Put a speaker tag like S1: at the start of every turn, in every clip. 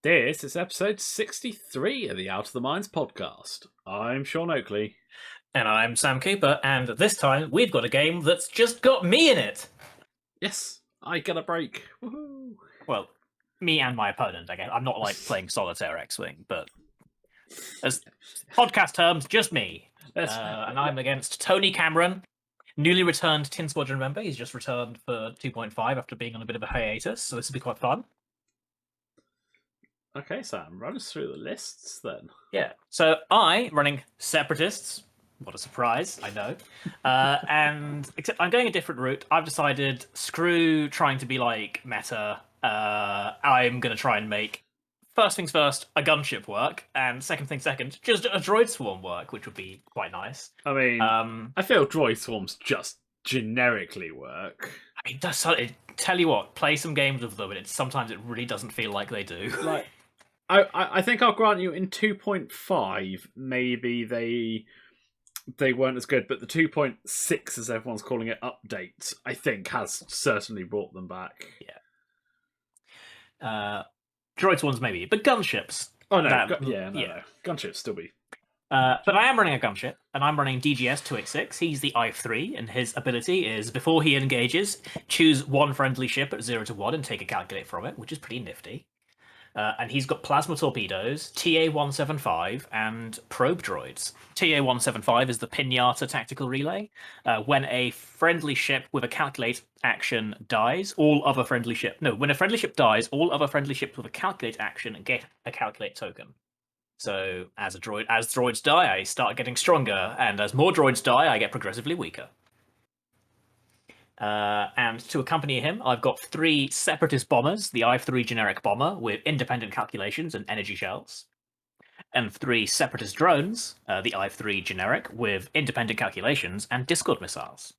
S1: This is episode 63 of the Out of the Minds podcast. I'm Sean Oakley.
S2: And I'm Sam Cooper, and this time we've got a game that's just got me in it.
S1: Yes, I get a break. Woohoo!
S2: Well, me and my opponent, I guess. I'm not like playing Solitaire X-Wing, but as podcast terms, just me. And I'm against Tony Cameron, newly returned Tin Squadron member. He's just returned for 2.5 after being on a bit of a hiatus, so this will be quite fun.
S1: Okay, Sam, run us through the lists then.
S2: Yeah, so running Separatists. What a surprise, I know. And except I'm going a different route. I've decided, screw trying to be like meta. I'm going to try and make, first things first, a gunship work, and second things second, just a droid swarm work, which would be quite nice.
S1: I mean, I feel droid swarms just generically work.
S2: I mean, tell you what, play some games with them, and sometimes it really doesn't feel like they do.
S1: Like, I think I'll grant you in 2.5, maybe they weren't as good, but the 2.6, as everyone's calling it, update, I think, has certainly brought them back.
S2: Yeah. Droid swarms maybe, but gunships.
S1: Oh no, no. Gunships still be.
S2: But I am running a gunship, and I'm running DGS 286. He's the I-3, and his ability is, before he engages, choose one friendly ship at 0 to 1 and take a calculate from it, which is pretty nifty. And he's got plasma torpedoes, TA-175, and probe droids. TA-175 is the Pinata tactical relay. When a friendly ship with a calculate action dies, when a friendly ship dies, all other friendly ships with a calculate action get a calculate token. So as droids die, I start getting stronger, and as more droids die, I get progressively weaker. And to accompany him, I've got 3 Separatist bombers, the I-3 generic bomber with independent calculations and energy shells, and 3 Separatist drones, the I-3 generic with independent calculations and Discord missiles.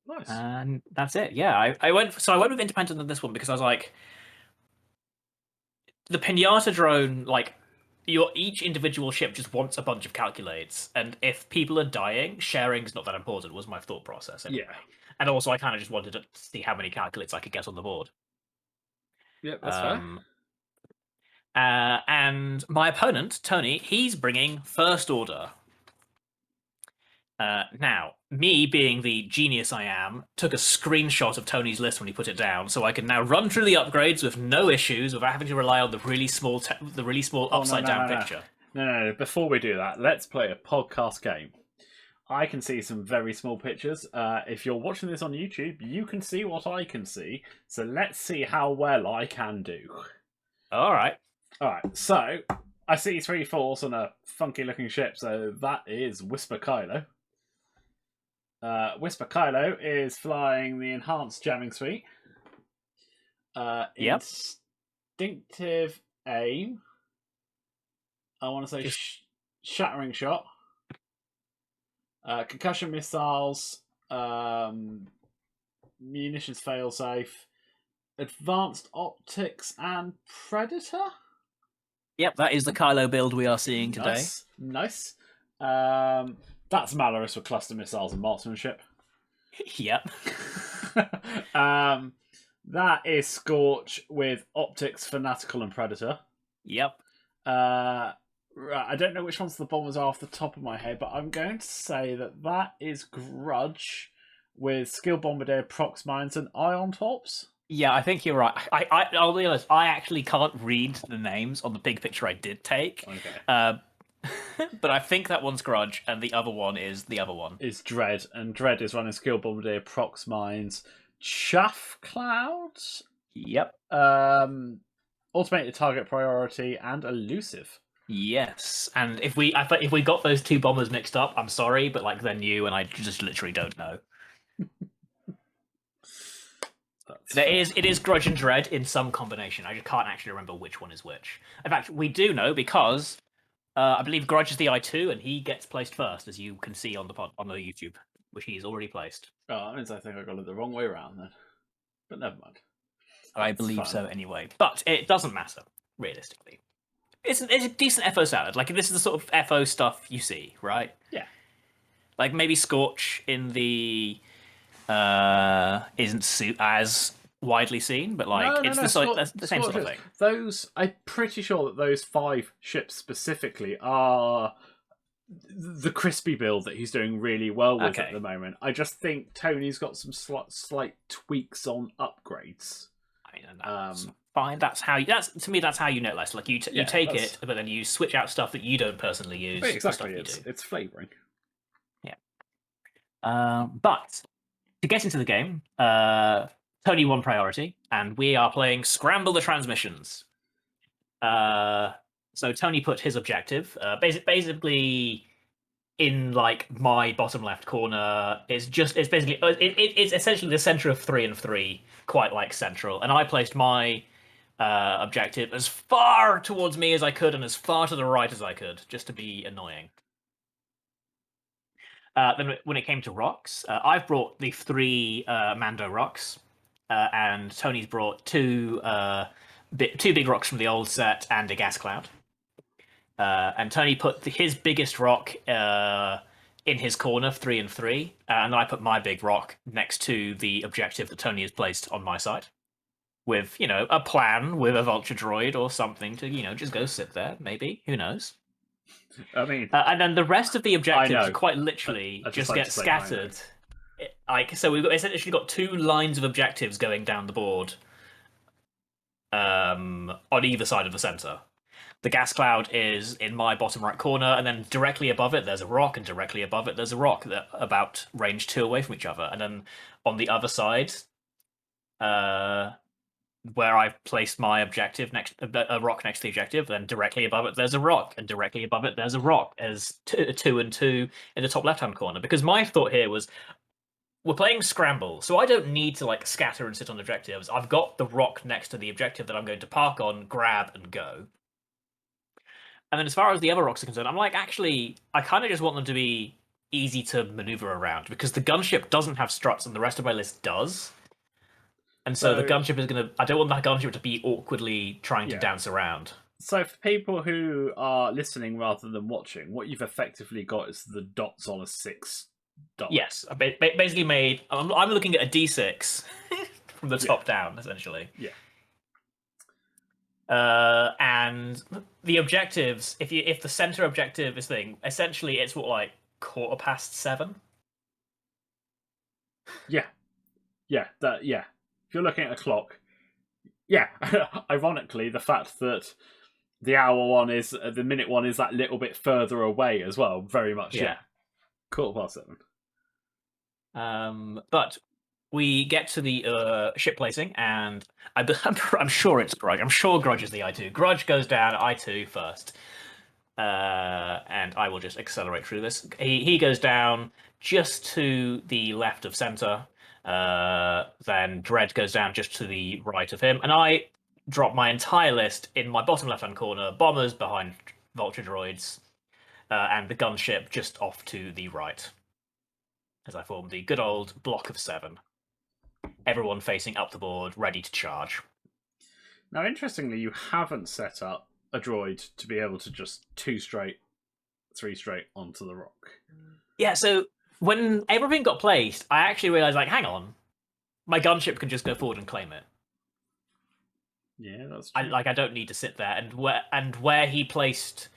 S1: Nice.
S2: And that's it. Yeah, I went with independent on this one because I was like, the Pinata drone, like, each individual ship just wants a bunch of calculates, and if people are dying, sharing's not that important, was my thought process anyway.
S1: Yeah.
S2: And also I kind of just wanted to see how many calculates I could get on the board.
S1: Yep, that's fair.
S2: And my opponent, Tony, he's bringing First Order. Now, me being the genius I am, took a screenshot of Tony's list when he put it down, so I can now run through the upgrades with no issues, without having to rely on the really small upside down picture.
S1: No. Before we do that, let's play a podcast game. I can see some very small pictures. If you're watching this on YouTube, you can see what I can see. So let's see how well I can do.
S2: All right.
S1: So I see 3 force on a funky looking ship. So that is Whisper Kylo. Whisper Kylo is flying the enhanced jamming suite. Instinctive aim. I want to say shattering shot. Concussion missiles. Munitions failsafe. Advanced optics and predator.
S2: Yep, that is the Kylo build we are seeing today.
S1: Nice. That's Malorus with cluster missiles and marksmanship.
S2: Yep.
S1: That is Scorch with optics, fanatical, and predator.
S2: Yep.
S1: Right, I don't know which ones the bombers are off the top of my head, but I'm going to say that is Grudge with skill bombardier, prox mines, and ion tops.
S2: Yeah, I think you're right. I'll be honest, I actually can't read the names on the big picture I did take.
S1: Okay.
S2: But I think that one's Grudge, and the other one is the other one.
S1: Is Dread, and Dread is running skill bombardier, prox mines, chaff clouds.
S2: Yep.
S1: Automated target priority and elusive.
S2: Yes, and if we got those 2 bombers mixed up, I'm sorry, but like they're new, and I just literally don't know. It is Grudge and Dread in some combination. I just can't actually remember which one is which. In fact, we do know because I believe Grudge is the I2, and he gets placed first, as you can see on the YouTube, which he's already placed.
S1: Oh, that means I think I got it the wrong way around then. But never mind.
S2: I believe so anyway. But it doesn't matter, realistically. It's a decent FO salad. Like, this is the sort of FO stuff you see, right?
S1: Yeah.
S2: Like, maybe Scorch in the isn't as widely seen, but like
S1: No, no,
S2: it's
S1: no.
S2: that's the same sort of
S1: Scorchers.
S2: thing.
S1: Those, I'm pretty sure that those 5 ships specifically are the crispy build that he's doing really well with at
S2: Okay.
S1: the moment. I just think Tony's got some slight tweaks on upgrades.
S2: I mean, and that's
S1: Um,
S2: fine. That's to me. That's how you know less. Like you
S1: yeah,
S2: take
S1: that's
S2: it, but then you switch out stuff that you don't personally use for stuff
S1: exactly.
S2: you do.
S1: It's flavoring.
S2: Yeah. But to get into the game, Tony won priority, and we are playing Scramble the Transmissions. So Tony put his objective, basically in like my bottom left corner. It's basically it's essentially the center of 3 and 3, quite like central. And I placed my objective as far towards me as I could and as far to the right as I could, just to be annoying. Then when it came to rocks, I've brought the 3 Mando rocks, and Tony's brought 2 big rocks from the old set and a gas cloud. And Tony put his biggest rock in his corner, 3 and 3, and I put my big rock next to the objective that Tony has placed on my side, with a plan with a vulture droid or something to just go sit there. Maybe, who knows?
S1: I mean,
S2: And then the rest of the objectives
S1: know.
S2: quite literally
S1: I just
S2: just
S1: like
S2: get
S1: to say I know.
S2: scattered. Like, so we've essentially got 2 lines of objectives going down the board, on either side of the center. The gas cloud is in my bottom right corner, and then directly above it there's a rock, and directly above it there's a rock that about range 2 away from each other. And then on the other side, where I've placed my objective next a rock next to the objective, then directly above it there's a rock, and directly above it there's a rock as 2 and 2 in the top left hand corner. Because my thought here was, we're playing scramble, so I don't need to like scatter and sit on objectives. I've got the rock next to the objective that I'm going to park on, grab, and go. And then as far as the other rocks are concerned, I'm like, actually, I kind of just want them to be easy to maneuver around, because the gunship doesn't have struts and the rest of my list does. And so the gunship is going to... I don't want that gunship to be awkwardly trying to dance around.
S1: So for people who are listening rather than watching, what you've effectively got is the dots on a 6 dot.
S2: Yes, I basically made... I'm looking at a D6 from the top down, essentially.
S1: Yeah.
S2: And the objectives, if the center objective is thing, essentially it's what, like 7:15?
S1: Yeah. If you're looking at a clock, yeah. Ironically, the fact that the hour one is the minute one is that little bit further away as well. Very much, yeah. 7:15.
S2: But we get to the ship placing, and I'm sure it's Grudge. I'm sure Grudge is the I2. Grudge goes down at I2 first. And I will just accelerate through this. He goes down just to the left of center. Then Dread goes down just to the right of him. And I drop my entire list in my bottom left-hand corner. Bombers behind vulture droids. And the gunship just off to the right. As I form the good old block of 7. Everyone facing up the board, ready to charge.
S1: Now, interestingly, you haven't set up a droid to be able to just 2 straight, 3 straight onto the rock.
S2: Yeah, so when everything got placed, I actually realized, like, hang on, my gunship can just go forward and claim it.
S1: Yeah, that's true.
S2: I don't need to sit there. And where he placed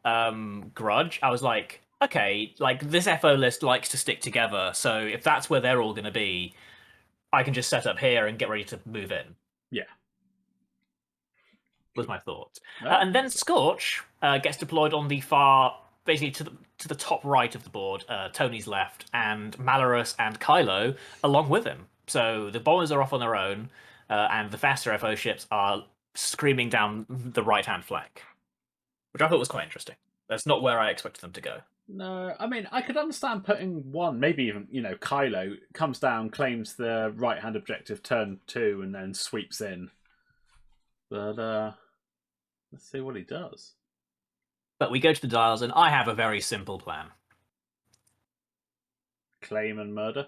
S2: Grudge, I was like, okay, like this FO list likes to stick together, so if that's where they're all going to be, I can just set up here and get ready to move in.
S1: Yeah.
S2: Was my thought. And then Scorch gets deployed on the far, basically to the top right of the board, Tony's left, and Malorus and Kylo along with him. So the bombers are off on their own, and the faster FO ships are screaming down the right-hand flank, which I thought was quite interesting. That's not where I expected them to go.
S1: No, I mean, I could understand putting one, maybe even, Kylo comes down, claims the right-hand objective, turn 2, and then sweeps in. But, let's see what he does.
S2: But we go to the dials, and I have a very simple plan.
S1: Claim and murder?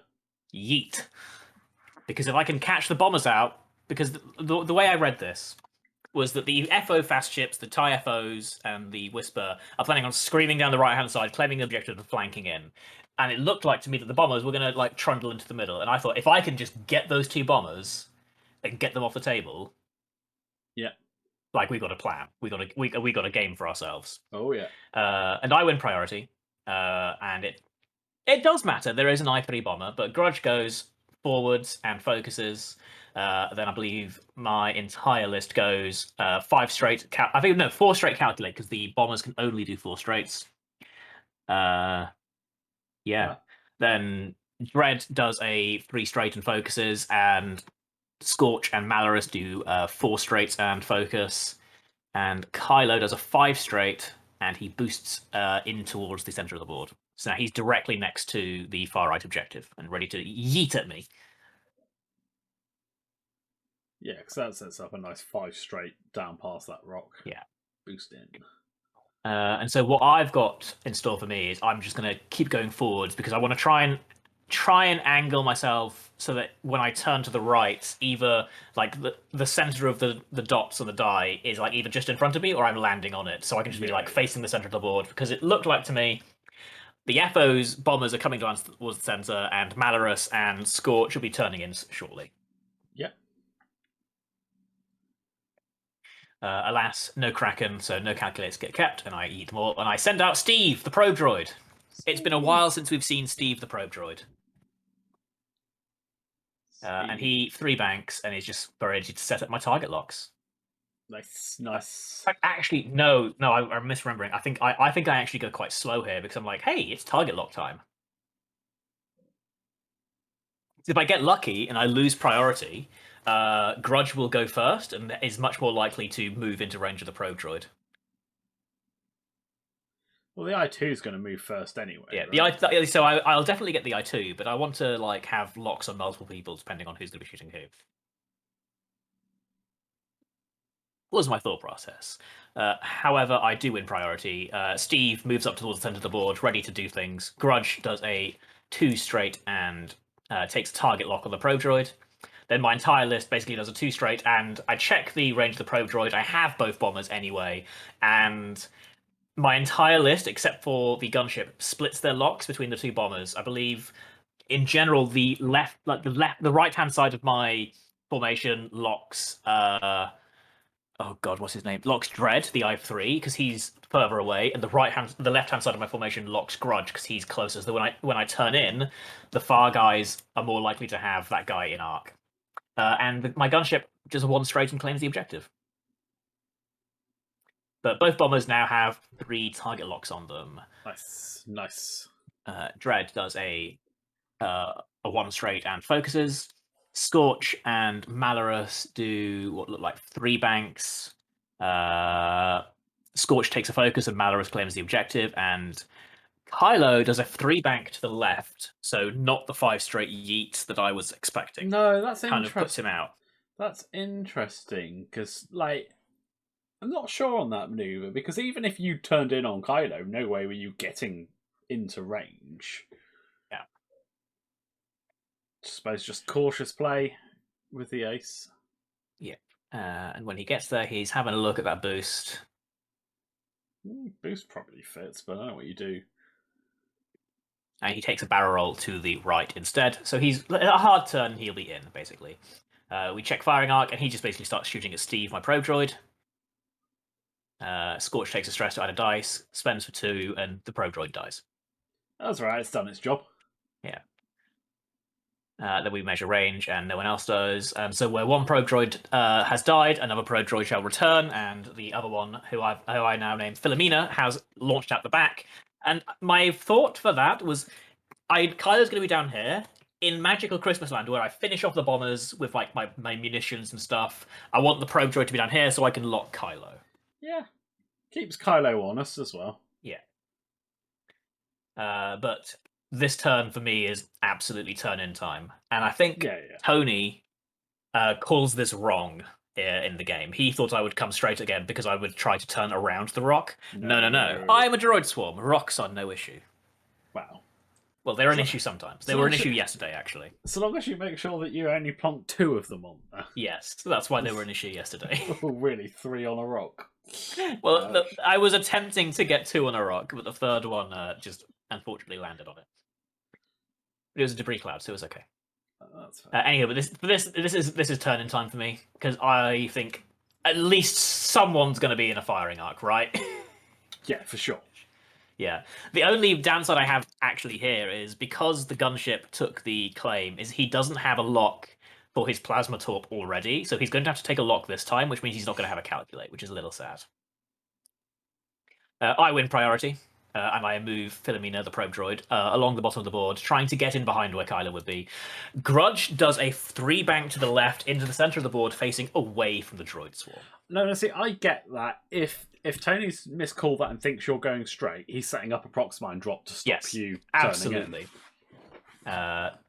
S2: Yeet. Because if I can catch the bombers out, because the way I read this was that the FO fast ships, the TIE FOs, and the Whisper are planning on screaming down the right-hand side, claiming the objective and flanking in. And it looked like to me that the bombers were going to like trundle into the middle. And I thought, if I can just get those 2 bombers and get them off the table,
S1: Yeah.
S2: like we got a plan. We got a game for ourselves.
S1: Oh yeah.
S2: And I win priority. And it does matter. There is an I3 bomber, but Grudge goes forwards and focuses. Then I believe my entire list goes 5 straight. I think no, 4 straight calculate because the bombers can only do 4 straights. Yeah.
S1: Yeah.
S2: Then Dread does a 3 straight and focuses, and Scorch and Malorus do 4 straights and focus, and Kylo does a 5 straight, and he boosts in towards the center of the board. So now he's directly next to the far right objective and ready to yeet at me.
S1: Yeah, because that sets up a nice 5 straight down past that rock.
S2: Yeah.
S1: Boost in.
S2: And so what I've got in store for me is I'm just going to keep going forwards because I want to try and angle myself so that when I turn to the right, either like the center of the dots on the die is like either just in front of me or I'm landing on it, so I can just be like facing the center of the board, because it looked like to me the FO's bombers are coming down towards the center, and Malorus and Scorch will be turning in shortly.
S1: Yep.
S2: Alas, no Kraken, so no calculators get kept, and I eat more, and I send out Steve, the probe droid. It's been a while since we've seen Steve, the probe droid. And he 3 banks, and he's just ready to set up my target locks.
S1: Nice.
S2: Actually, no, I'm misremembering. I think I actually go quite slow here because I'm like, hey, it's target lock time. If I get lucky and I lose priority, Grudge will go first and is much more likely to move into range of the probe droid.
S1: Well, the I2 is going to move first anyway.
S2: Yeah,
S1: right?
S2: so I'll definitely get the I2, but I want to like have locks on multiple people depending on who's going to be shooting who. Was my thought process. However, I do win priority. Steve moves up towards the center of the board, ready to do things. Grudge does a 2 straight and takes a target lock on the probe droid. Then my entire list basically does a 2 straight, and I check the range of the probe droid. I have both bombers anyway, and my entire list, except for the gunship, splits their locks between the 2 bombers. I believe, in general, the right hand side of my formation locks. Oh god, what's his name? Locks Dread, the I3, because he's further away, and the left hand side of my formation locks Grudge because he's closer. So when I turn in, the far guys are more likely to have that guy in arc. And my gunship just 1 straight and claims the objective. But both bombers now have 3 target locks on them.
S1: Nice.
S2: Dread does a 1 straight and focuses. Scorch and Malorus do what look like 3 banks. Scorch takes a focus and Malorus claims the objective, and Kylo does a 3 bank to the left, so not the 5 straight yeet that I was expecting.
S1: No, that's
S2: kind
S1: interesting.
S2: of puts him out.
S1: That's interesting, because like I'm not sure on that maneuver, because even if you turned in on Kylo, no way were you getting into range.
S2: Yeah.
S1: I suppose just cautious play with the ace.
S2: Yeah. And when he gets there, he's having a look at that boost.
S1: Boost probably fits, but I don't know what you do.
S2: And he takes a barrel roll to the right instead. So he's a hard turn, he'll be in, basically. We check firing arc, and he just basically starts shooting at Steve, my probe droid. Scorch takes a stress to add a dice, spends for 2, and the probe droid dies.
S1: That's right, it's done its job.
S2: Yeah. Then we measure range, and no one else does. So where 1 probe droid has died, another probe droid shall return, and the other one, who I now name Philomena, has launched out the back. And my thought for that was, Kylo's going to be down here in Magical Christmas Land, where I finish off the bombers with like my munitions and stuff. I want the probe droid to be down here so I can lock Kylo.
S1: Yeah, keeps Kylo honest as well.
S2: Yeah. But this turn for me is absolutely turn-in time, and I think Tony calls this wrong in the game. He thought I would come straight again because I would try to turn around the rock. No. I'm a droid swarm. Rocks are no issue.
S1: Wow.
S2: Well, they're an issue sometimes. They were an issue yesterday, actually.
S1: So long as you make sure that you only plant 2 of them on there.
S2: Yes, that's why they were an issue yesterday.
S1: Oh, really? 3 on a rock?
S2: Well, I was attempting to get 2 on a rock, but the third one just unfortunately landed on it. It was a debris cloud, so it was okay.
S1: That's fair.
S2: Anyway, but this is turn in time for me because I think at least someone's going to be in a firing arc, right?
S1: Yeah, for sure.
S2: Yeah. The only downside I have actually here is because the gunship took the claim, is he doesn't have a lock for his plasma torp already, so he's going to have to take a lock this time, which means he's not going to have a calculate, which is a little sad. I win priority, and I move Philomena, the probe droid, along the bottom of the board, trying to get in behind where Kylo would be. Grudge does a 3-bank to the left into the center of the board, facing away from the droid swarm.
S1: No, see, I get that. If Tony's miscalled that and thinks you're going straight, he's setting up a Proxmine drop to stop you
S2: absolutely.
S1: turning in.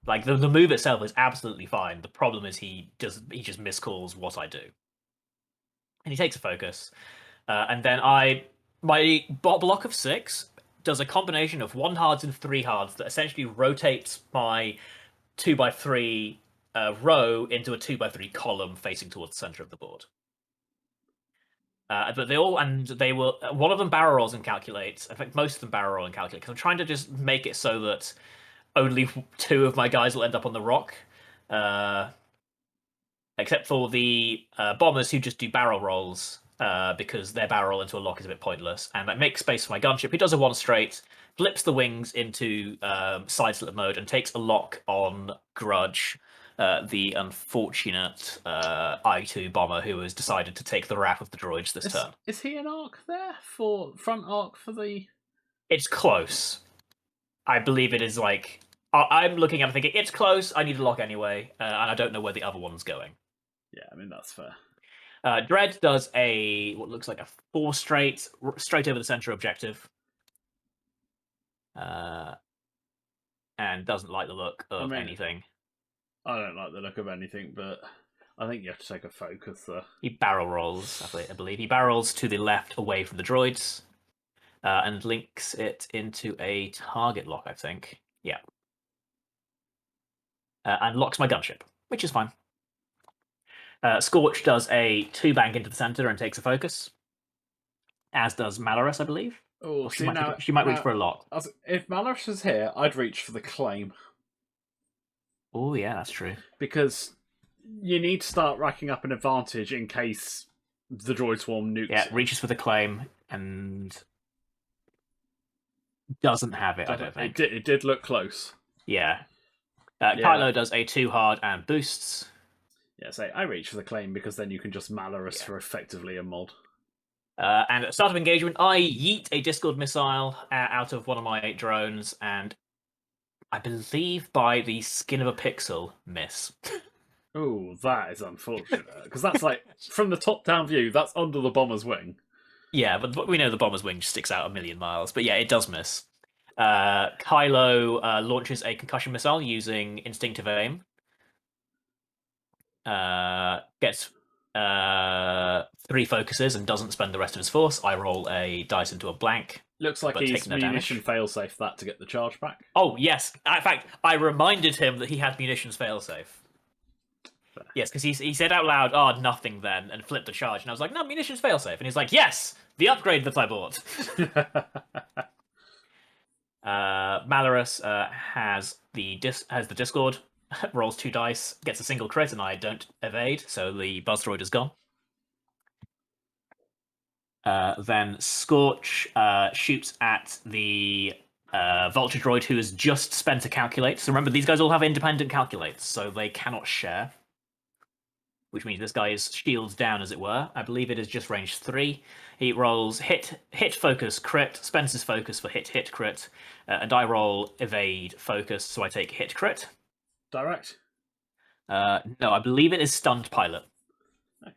S2: Like the move itself is absolutely fine. The problem is he just miscalls what I do, and he takes a focus, and then my block of 6 does a combination of 1 hards and 3 hards that essentially rotates my 2x3 row into a 2x3 column facing towards the center of the board. But they will. One of them barrel rolls and calculates. In fact, most of them barrel roll and calculate because I'm trying to just make it so that only 2 of my guys will end up on the rock, except for the bombers who just do barrel rolls because their barrel roll into a lock is a bit pointless, and that makes space for my gunship. He does a 1 straight, flips the wings into side slit mode, and takes a lock on Grudge, the unfortunate I2 bomber who has decided to take the wrath of the droids this turn.
S1: Is he an arc there for front arc for the?
S2: It's close. I believe it is like I'm looking at it thinking it's close. I need a lock anyway, and I don't know where the other one's going.
S1: Yeah, I mean that's fair.
S2: Dread does what looks like a 4 straight over the center objective, and doesn't like the look of anything.
S1: I don't like the look of anything, but I think you have to take a focus there.
S2: He barrel rolls, I believe. He barrels to the left away from the droids, and links it into a target lock, I think. Yeah. And locks my gunship, which is fine. Scorch does a 2-bank into the center and takes a focus, as does Malorus, I believe.
S1: Oh,
S2: she might reach for a lock.
S1: If Malorus was here, I'd reach for the claim.
S2: Oh, yeah, that's true.
S1: Because you need to start racking up an advantage in case the droid swarm nukes.
S2: Yeah, reaches for the claim and doesn't have it, I don't think.
S1: It did look close.
S2: Yeah. Kylo does a 2 hard and boosts.
S1: Yeah, so I reach for the claim because then you can just Malorus for effectively a mod.
S2: And at the start of engagement, I yeet a Discord missile out of one of my 8 drones, and I believe by the skin of a pixel, miss.
S1: Oh, that is unfortunate. Because that's like, from the top-down view, that's under the bomber's wing.
S2: Yeah, but we know the bomber's wing just sticks out a million miles. But yeah, it does miss. Kylo launches a concussion missile using instinctive aim. Gets 3 focuses and doesn't spend the rest of his force. I roll a dice into a blank.
S1: Looks like he's munition failsafe that to get the charge back.
S2: Oh, yes. In fact, I reminded him that he had munitions failsafe. Yes, because he said out loud, "Oh, nothing then," and flipped the charge. And I was like, "No, munitions failsafe." And he's like, "Yes, the upgrade that I bought." Malorus has the Discord, rolls 2 dice, gets a single crit, and I don't evade, so the buzz droid is gone. Then Scorch shoots at the Vulture droid who has just spent a calculate. So remember, these guys all have independent calculates, so they cannot share. Which means this guy is shields down, as it were. I believe it is just range 3. He rolls hit, focus, crit, spends his focus for hit, crit, and I roll evade, focus, so I take hit, crit.
S1: Direct?
S2: No, I believe it is stunned pilot.
S1: Okay,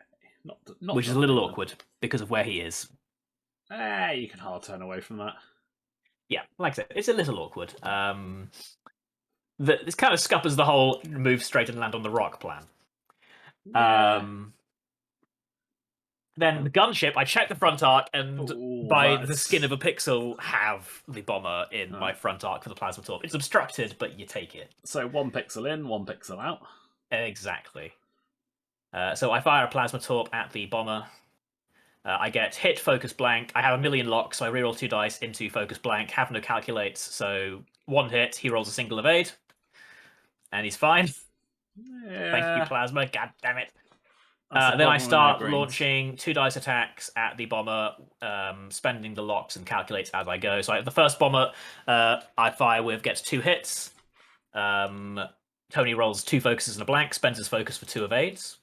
S1: not
S2: which is a little awkward because of where he is.
S1: You can hard turn away from that.
S2: Yeah, like I said, it's a little awkward. This kind of scuppers the whole move straight and land on the rock plan.
S1: Yeah.
S2: Then the gunship, I check the front arc, and by the skin of a pixel, have the bomber in my front arc for the plasma torp. It's obstructed, but you take it.
S1: So 1 pixel in, 1 pixel out.
S2: Exactly. So I fire a plasma torp at the bomber. I get hit, focus, blank. I have a million locks, so I reroll 2 dice into focus, blank. Have no calculates, so 1 hit, he rolls a single evade. And he's fine. Thank you,
S1: Yeah,
S2: Plasma. God damn it.
S1: that's the
S2: Then I
S1: problem with no
S2: start
S1: greens.
S2: launching 2 dice attacks at the bomber, spending the locks and calculates as I go. So the first bomber I fire with gets 2 hits. Um, Tony rolls 2 focuses and a blank, spends his focus for 2 evades.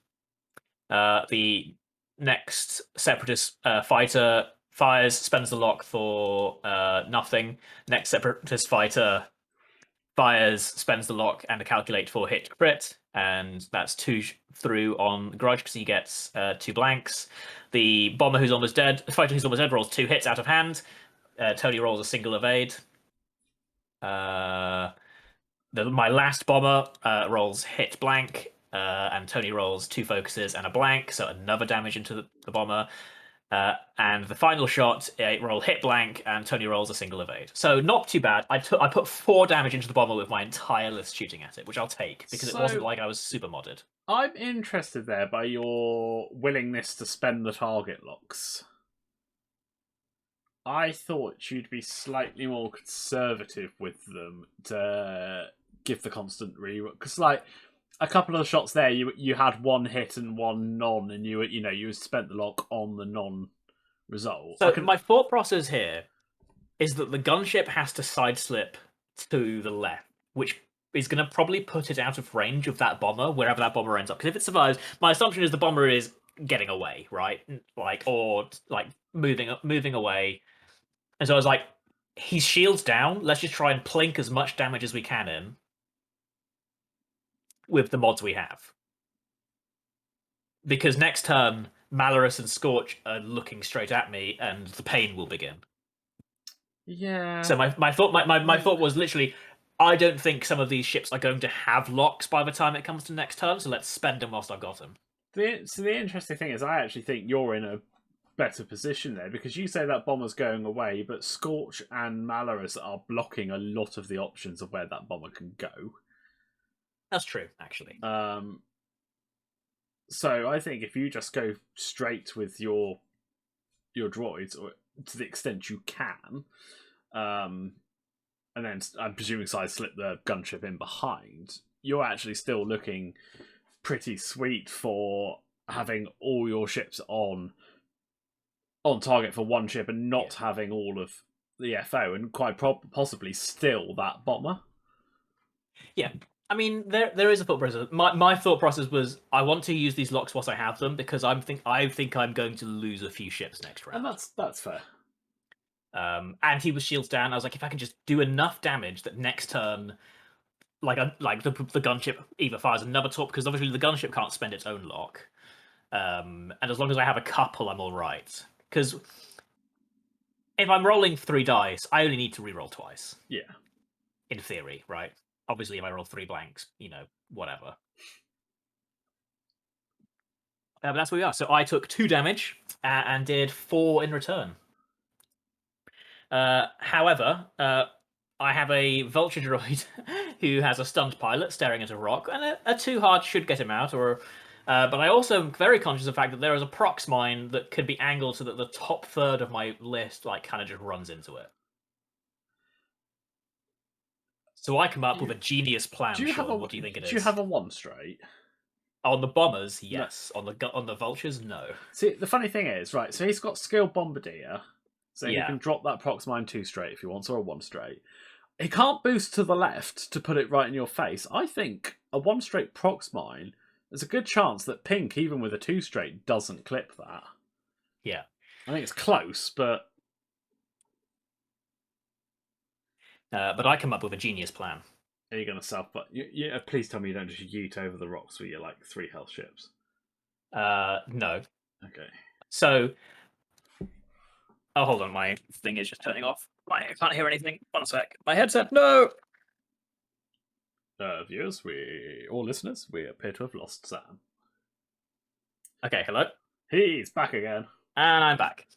S2: The next Separatist fighter fires, spends the lock for nothing. Next Separatist fighter fires, spends the lock and a calculate for hit crit, and that's 2 through on Grudge because he gets 2 blanks. The bomber who's almost dead, the fighter who's almost dead rolls 2 hits out of hand. Tony rolls a single evade. My last bomber rolls hit blank, and Tony rolls 2 focuses and a blank, so another damage into the bomber. And the final shot, I roll hit blank, and Tony rolls a single evade. So not too bad. I put 4 damage into the bomber with my entire list shooting at it, which I'll take because it wasn't
S1: So
S2: like I was super modded.
S1: I'm interested there by your willingness to spend the target locks. I thought you'd be slightly more conservative with them to give the constant reroll, because like a couple of the shots there, you had one hit and one non, and you spent the lock on the non result. I
S2: So
S1: can
S2: my thought process here is that the gunship has to sideslip to the left, which is going to probably put it out of range of that bomber wherever that bomber ends up. Because if it survives, my assumption is the bomber is getting away, right? Like moving away. And so I was like, he's shields down. Let's just try and plink as much damage as we can in with the mods we have. Because next turn, Malorus and Scorch are looking straight at me, and the pain will begin.
S1: yeah.
S2: So my thought was literally, I don't think some of these ships are going to have locks by the time it comes to next turn, so let's spend them whilst I've got them.
S1: The interesting thing is, I actually think you're in a better position there because you say that bomber's going away, but Scorch and Malorus are blocking a lot of the options of where that bomber can go.
S2: That's true, actually.
S1: So I think if you just go straight with your droids, or to the extent you can, and then I'm presuming side slip the gunship in behind, you're actually still looking pretty sweet for having all your ships on target for one ship and not having all of the FO, and quite possibly still that bomber.
S2: Yeah. I mean, there is a thought process. My thought process was I want to use these locks whilst I have them because I think I'm going to lose a few ships next
S1: And
S2: round.
S1: that's fair.
S2: And he was shields down. I was like, if I can just do enough damage that next turn, like the gunship either fires another torp, because obviously the gunship can't spend its own lock. And as long as I have a couple, I'm all right. Because if I'm rolling 3 dice, I only need to reroll twice.
S1: Yeah.
S2: In theory, right? Obviously, if I roll 3 blanks, whatever. But that's where we are. So I took 2 damage and did 4 in return. However, I have a vulture droid who has a stunned pilot staring at a rock, and a 2 hard should get him out. But I also am very conscious of the fact that there is a prox mine that could be angled so that the top third of my list kind of just runs into it. So I come up with a genius plan, Sean. What do you think it is?
S1: Do you have a one straight?
S2: On the bombers, yes. No. On the vultures, no.
S1: See, the funny thing is, right, so he's got skilled bombardier, so he
S2: Yeah.
S1: can drop that prox mine 2 straight if he wants, or a 1 straight. He can't boost to the left to put it right in your face. I think a 1 straight prox mine, there's a good chance that Pink, even with a 2 straight, doesn't clip that.
S2: Yeah.
S1: I think it's close, but
S2: I come up with a genius plan.
S1: are you going to self? But please tell me you don't just yeet over the rocks with your like 3 health ships.
S2: No.
S1: Okay.
S2: So, oh, hold on, my thing is just turning off. I can't hear anything. 1 sec. My headset. No.
S1: Viewers, or listeners, we appear to have lost Sam.
S2: Okay, hello.
S1: He's back again.
S2: And I'm back.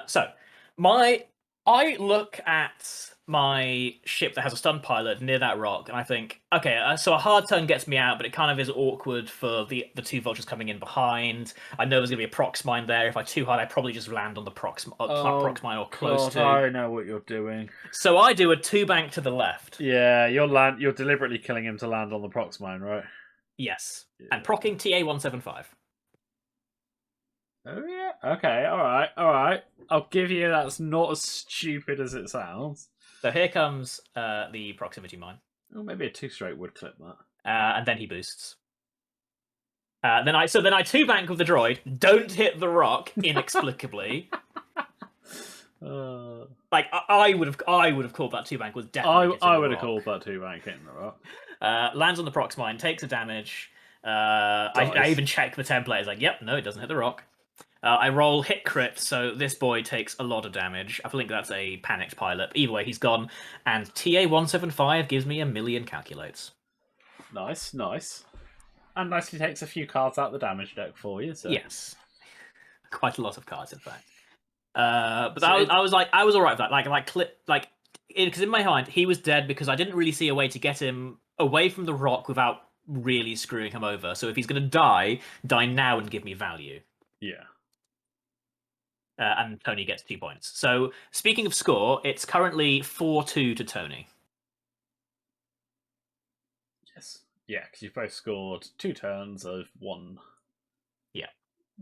S2: So, I look at my ship that has a stun pilot near that rock, and I think, okay, so a hard turn gets me out, but it kind of is awkward for the 2 vultures coming in behind. I know there's going to be a prox mine there. If I 2 hard, I probably just land on the prox mine or close to.
S1: I know what you're doing.
S2: So I do a 2 bank to the left.
S1: Yeah, you're deliberately killing him to land on the prox mine, right?
S2: Yes.
S1: Yeah.
S2: And procking TA-175.
S1: Oh yeah. Okay. All right. All right. I'll give you that's not as stupid as it sounds.
S2: So here comes the proximity mine.
S1: Oh, maybe a 2 straight would clip that.
S2: And then he boosts. Then I 2-bank with the droid. Don't hit the rock inexplicably. Like I would have called that 2-bank was definitely.
S1: I would have called that 2-bank hitting the rock.
S2: Lands on the prox mine, takes a damage. I even check the template. It's like, yep, no, it doesn't hit the rock. I roll hit crit, so this boy takes a lot of damage. I think that's a panicked pilot. Either way, he's gone. And TA-175 gives me 1,000,000 calculates.
S1: Nice, nice. And nicely takes a few cards out the damage deck for you. So.
S2: Yes. Quite a lot of cards, in fact. But I was alright with that. Because in my mind, he was dead because I didn't really see a way to get him away from the rock without really screwing him over. So if he's going to die now and give me value.
S1: Yeah.
S2: And Tony gets 2 points. So speaking of score, it's currently 4-2 to Tony.
S1: Yes. Yeah, because you've both scored 2 turns of 1.
S2: Yeah.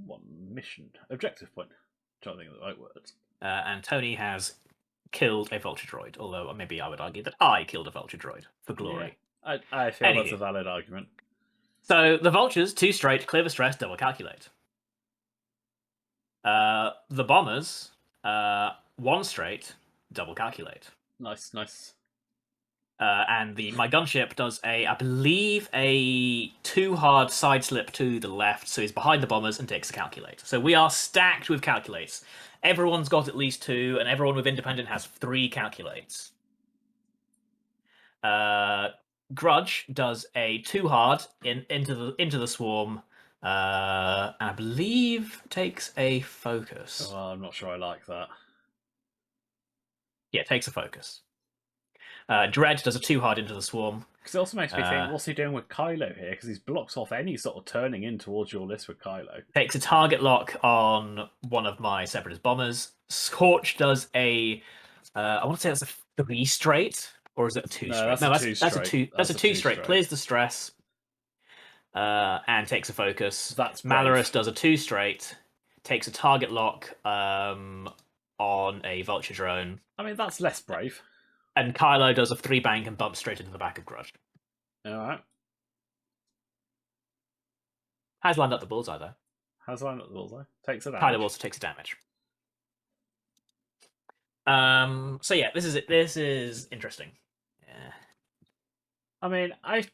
S1: 1 mission objective point. I'm trying to think of the right words.
S2: And Tony has killed a vulture droid. Although maybe I would argue that I killed a vulture droid for glory.
S1: Yeah, I feel that's a valid argument.
S2: So the vultures 2 straight, clear the stress, double calculate. The bombers 1 straight, double calculate.
S1: Nice, nice.
S2: And my gunship does I believe a 2 hard side slip to the left, so he's behind the bombers and takes a calculate. So we are stacked with calculates. Everyone's got at least 2, and everyone with independent has 3 calculates. Grudge does a 2 hard into the swarm, and I believe takes a focus.
S1: Oh, I'm not sure I like that.
S2: Yeah, takes a focus. Dread does a 2 hard into the swarm.
S1: Because it also makes me think, what's he doing with Kylo here? Because he blocks off any sort of turning in towards your list with Kylo.
S2: Takes a target lock on one of my Separatist bombers. Scorch does I want to say that's a 3 straight, or is it a 2 straight?
S1: No, that's
S2: a 2 straight. Clears the stress. And takes a focus.
S1: That's
S2: Malorus does a 2 straight. Takes a target lock on a vulture drone.
S1: I mean, that's less brave.
S2: And Kylo does a 3-bank and bumps straight into the back of Grudge.
S1: Alright.
S2: Has lined up the bullseye, though.
S1: Has lined up the bullseye. Takes a damage.
S2: Kylo also takes a damage. So yeah, this is it. This is interesting. Yeah.
S1: I mean, I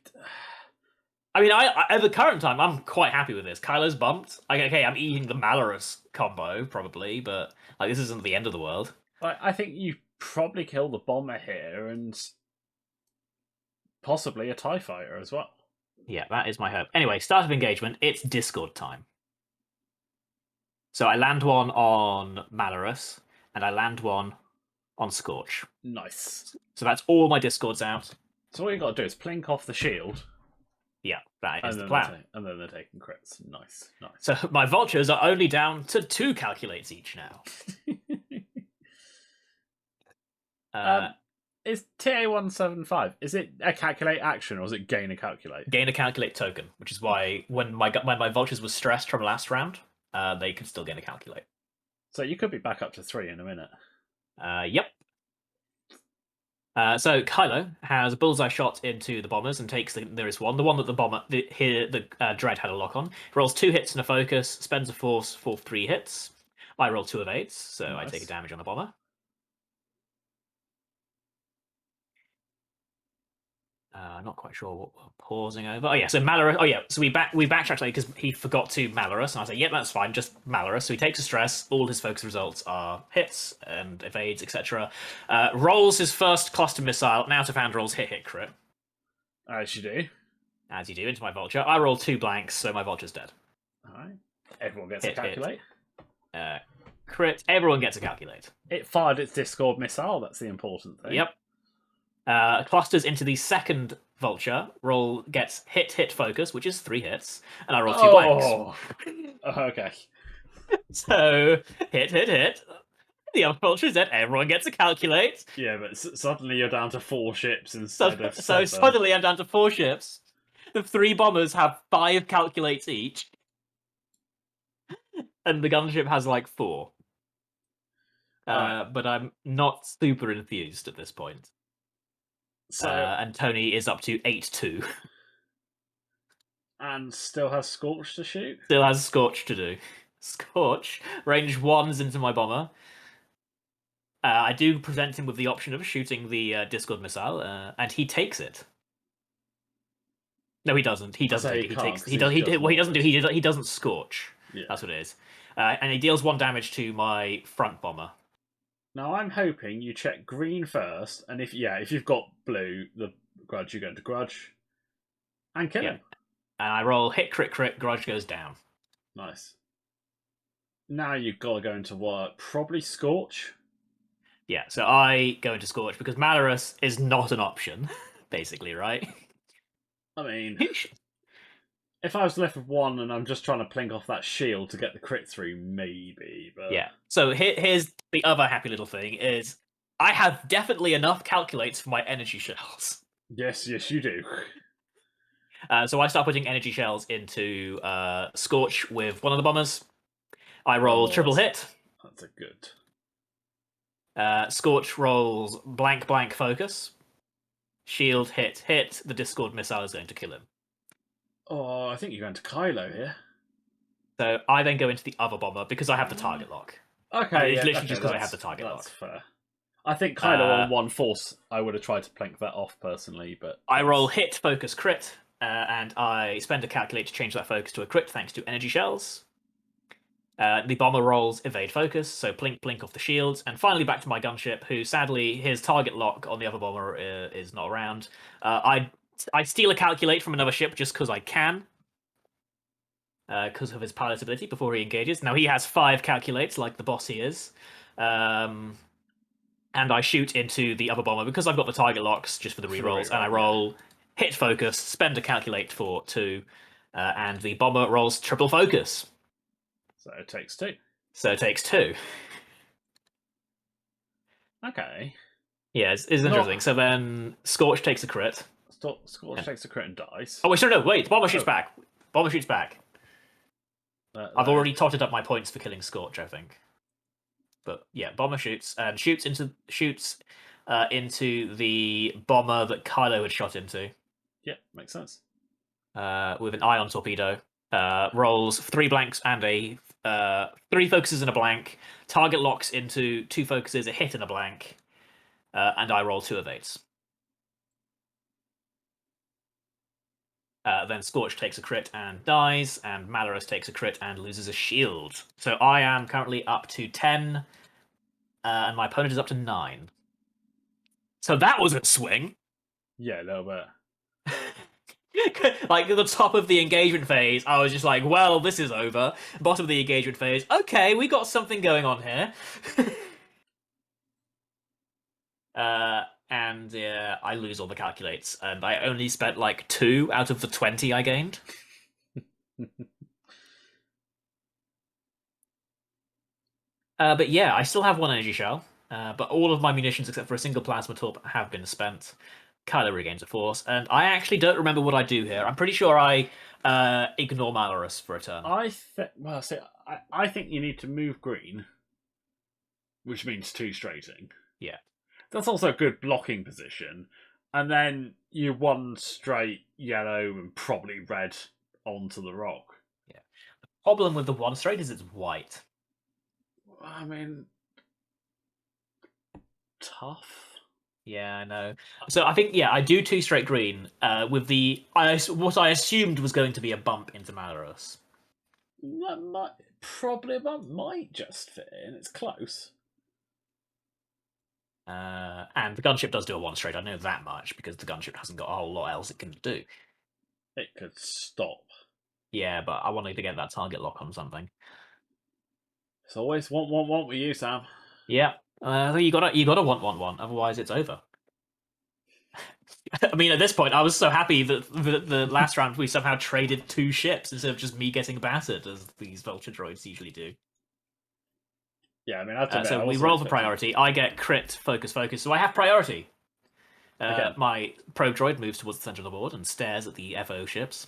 S2: at the current time, I'm quite happy with this. Kylo's bumped. Okay, I'm eating the Malorus combo, probably, but this isn't the end of the world.
S1: I think you probably kill the bomber here and possibly a TIE fighter as well.
S2: Yeah, that is my hope. Anyway, start of engagement. It's Discord time. So I land one on Malorus, and I land one on Scorch.
S1: Nice.
S2: So that's all my Discords out.
S1: So all you got to do is plink off the shield.
S2: Yeah, that is the plan.
S1: And then they're taking crits. Nice, nice.
S2: So my vultures are only down to 2 calculates each now.
S1: Is TA-175, is it a calculate action or is it gain a calculate?
S2: Gain a calculate token, which is why when my vultures were stressed from last round, they could still gain a calculate.
S1: So you could be back up to 3 in a minute.
S2: Yep. So Kylo has a bullseye shot into the bombers and takes the nearest one. The one that the Dread had a lock on. Rolls 2 hits and a focus, spends a force for 3 hits. I roll 2 evades, so nice. I take a damage on the bomber. I'm not quite sure what we're pausing over. Oh yeah, so Malorus. Oh yeah, so we backtracked because he forgot to Malorus, and I was like, "Yep, that's fine, just Malorus." So he takes a stress. All his focus results are hits and evades, etc. Rolls his first cluster missile. Now to found rolls hit crit.
S1: As you do.
S2: As you do into my vulture. I roll 2 blanks, so my vulture's dead.
S1: All right. Everyone gets a calculate.
S2: Crit. Everyone gets a calculate.
S1: It fired its Discord missile. That's the important thing.
S2: Yep. Clusters into the second vulture. Roll gets hit focus, which is 3 hits, and I roll 2 blanks.
S1: Okay.
S2: So hit. The other vulture is dead. Everyone gets a calculate.
S1: Yeah, but suddenly you're down to 4 ships instead of 7.
S2: So suddenly I'm down to 4 ships. The 3 bombers have 5 calculates each, and the gunship has like 4.
S1: Alright.
S2: But I'm not super enthused at this point.
S1: So
S2: And Tony is up to 8-2.
S1: and still has Scorch to shoot.
S2: Still has Scorch to do. Scorch, range 1s into my bomber. I do present him with the option of shooting the Discord missile, and he takes it. No, he doesn't. He doesn't
S1: So
S2: take
S1: he
S2: it. He
S1: can't,
S2: takes.
S1: 'cause
S2: He
S1: he's
S2: does. He
S1: just
S2: what he doesn't do.
S1: mortared.
S2: He doesn't scorch.
S1: Yeah.
S2: That's what it is. And he deals 1 damage to my front bomber.
S1: Now I'm hoping you check green first, and if you've got blue, the grudge, you go into grudge and kill him.
S2: And I roll hit crit crit. Grudge goes down.
S1: Nice. Now you've got to go into what? Probably Scorch.
S2: Yeah. So I go into scorch because Malorus is not an option, basically, right?
S1: I mean, if I was left with 1 and I'm just trying to plink off that shield to get the crit through, maybe. But
S2: Yeah. So here's the other happy little thing: is I have definitely enough calculates for my energy shells.
S1: yes, you do.
S2: So I start putting energy shells into Scorch with one of the bombers. I roll triple hit.
S1: That's a good.
S2: Scorch rolls blank blank focus. Shield hit hit. The Discord missile is going to kill him.
S1: Oh, I think you're going to Kylo here.
S2: So I then go into the other bomber because I have the target lock.
S1: Okay,
S2: It's
S1: yeah,
S2: literally
S1: okay,
S2: just because I have the target
S1: that's
S2: lock.
S1: fair. I think Kylo on 1 force, I would have tried to plink that off personally, but
S2: I roll hit focus crit, and I spend a calculate to change that focus to a crit thanks to energy shells. The bomber rolls evade focus, so plink plink off the shields, and finally back to my gunship, who sadly his target lock on the other bomber is not around. I steal a calculate from another ship just because I can, because of his pilot ability before he engages. Now he has 5 calculates, like the boss he is, and I shoot into the other bomber because I've got the target locks just for the rerolls, and I roll hit focus, spend a calculate for 2, and the bomber rolls triple focus.
S1: So it takes 2.
S2: So it takes 2.
S1: Okay.
S2: Yeah, it's interesting. So then Scorch takes a crit.
S1: Scorch takes a crit and dies.
S2: Oh, wait, no, wait. The bomber shoots back. Bomber shoots back. I've already totted up my points for killing Scorch, I think. But yeah, bomber shoots and shoots into the bomber that Kylo had shot into.
S1: Yeah, makes sense.
S2: With an ion torpedo. Rolls 3 blanks and a 3 focuses and a blank. Target locks into 2 focuses, a hit and a blank. And I roll 2 evades. Then Scorch takes a crit and dies, and Malorus takes a crit and loses a shield. So I am currently up to 10, and my opponent is up to 9. So that was a swing.
S1: Yeah, a little bit.
S2: Like, at the top of the engagement phase, I was just like, well, this is over. Bottom of the engagement phase, okay, we got something going on here. And I lose all the calculates, and I only spent like 2 out of the 20 I gained. But yeah, I still have 1 energy shell, but all of my munitions except for a single plasma torp have been spent. Kylo regains a force, and I actually don't remember what I do here. I'm pretty sure I ignore Malorus for a turn.
S1: I think you need to move green, which means 2 straighting.
S2: Yeah.
S1: That's also a good blocking position. And then you 1 straight yellow and probably red onto the rock.
S2: Yeah. The problem with the 1 straight is it's white.
S1: I mean, tough.
S2: Yeah, I know. So I think, I do 2 straight green with what I assumed was going to be a bump into Malorus.
S1: That might just fit in. It's close.
S2: And the gunship does do a 1 straight. I know that much because the gunship hasn't got a whole lot else it can do.
S1: It could stop.
S2: Yeah, but I wanted to get that target lock on something.
S1: It's always want with you, Sam.
S2: Yeah, you gotta want. Otherwise, it's over. I mean, at this point, I was so happy that the last round we somehow traded 2 ships instead of just me getting battered, as these vulture droids usually do.
S1: Yeah, I mean,
S2: so we roll for priority. I get crit, focus. So I have priority.
S1: Again.
S2: My probe droid moves towards the center of the board and stares at the FO ships.